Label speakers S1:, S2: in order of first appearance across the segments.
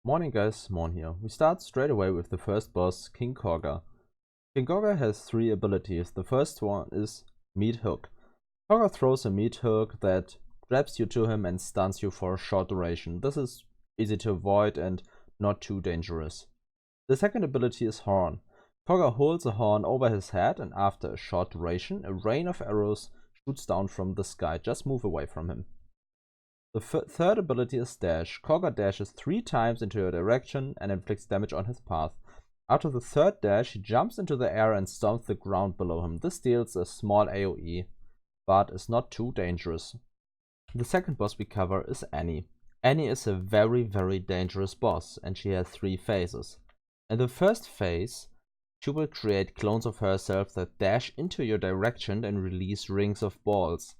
S1: Morning guys, Moorhuhn here. We start straight away with the first boss, King Khorga. King Khorga has three abilities. The first one is Meat Hook. Khorga throws a meat hook that grabs you to him and stuns you for a short duration. This is easy to avoid and not too dangerous. The second ability is Horn. Khorga holds a horn over his head and after a short duration, a rain of arrows shoots down from the sky. Just move away from him. The third ability is Dash. Khorga dashes 3 times into your direction and inflicts damage on his path. After the third dash, he jumps into the air and stomps the ground below him. This deals a small AoE, but is not too dangerous. The second boss we cover is Annie. Annie is a very dangerous boss, and she has 3 phases. In the first phase, she will create clones of herself that dash into your direction and release rings of balls.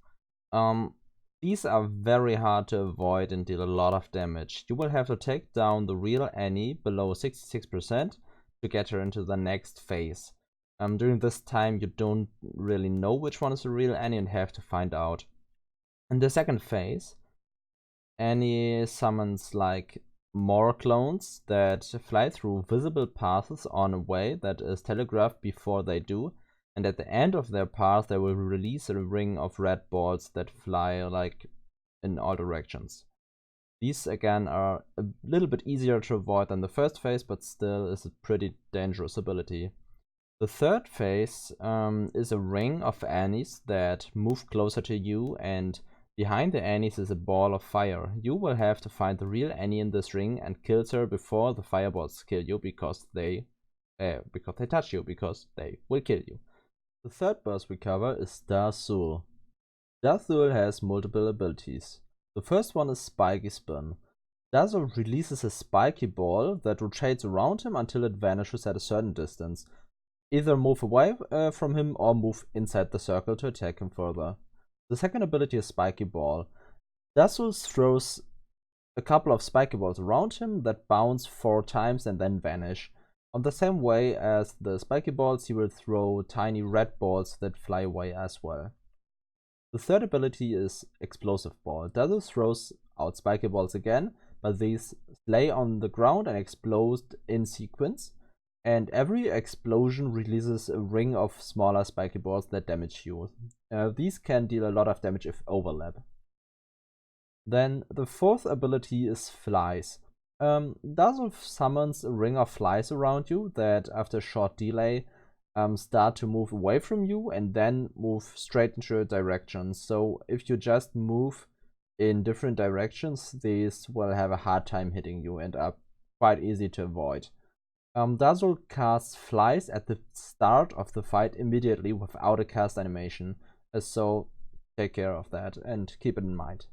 S1: These are very hard to avoid and deal a lot of damage. You will have to take down the real Annie below 66% to get her into the next phase. During this time you don't really know which one is the real Annie and have to find out. In the second phase, Annie summons like more clones that fly through visible paths on a way that is telegraphed before they do. And at the end of their path, they will release a ring of red balls that fly like in all directions. These again are a little bit easier to avoid than the first phase, but still is a pretty dangerous ability. The third phase is a ring of Annies that move closer to you, and behind the Annies is a ball of fire. You will have to find the real Annie in this ring and kill her before the fireballs kill you, because they touch you, because they will kill you. The third boss we cover is Darthul. Darthul has multiple abilities. The first one is Spiky Spin. Darthul releases a spiky ball that rotates around him until it vanishes at a certain distance. Either move away from him or move inside the circle to attack him further. The second ability is Spiky Ball. Darthul throws a couple of spiky balls around him that bounce 4 times and then vanish. On the same way as the spiky balls, he will throw tiny red balls that fly away as well. The third ability is Explosive Ball. Darthul throws out spiky balls again, but these lay on the ground and explode in sequence, and every explosion releases a ring of smaller spiky balls that damage you. These can deal a lot of damage if overlap. Then the fourth ability is Flies. Darthul summons a ring of flies around you that, after a short delay, start to move away from you and then move straight into your direction. So if you just move in different directions, these will have a hard time hitting you and are quite easy to avoid. Darthul casts Flies at the start of the fight immediately without a cast animation, so take care of that and keep it in mind.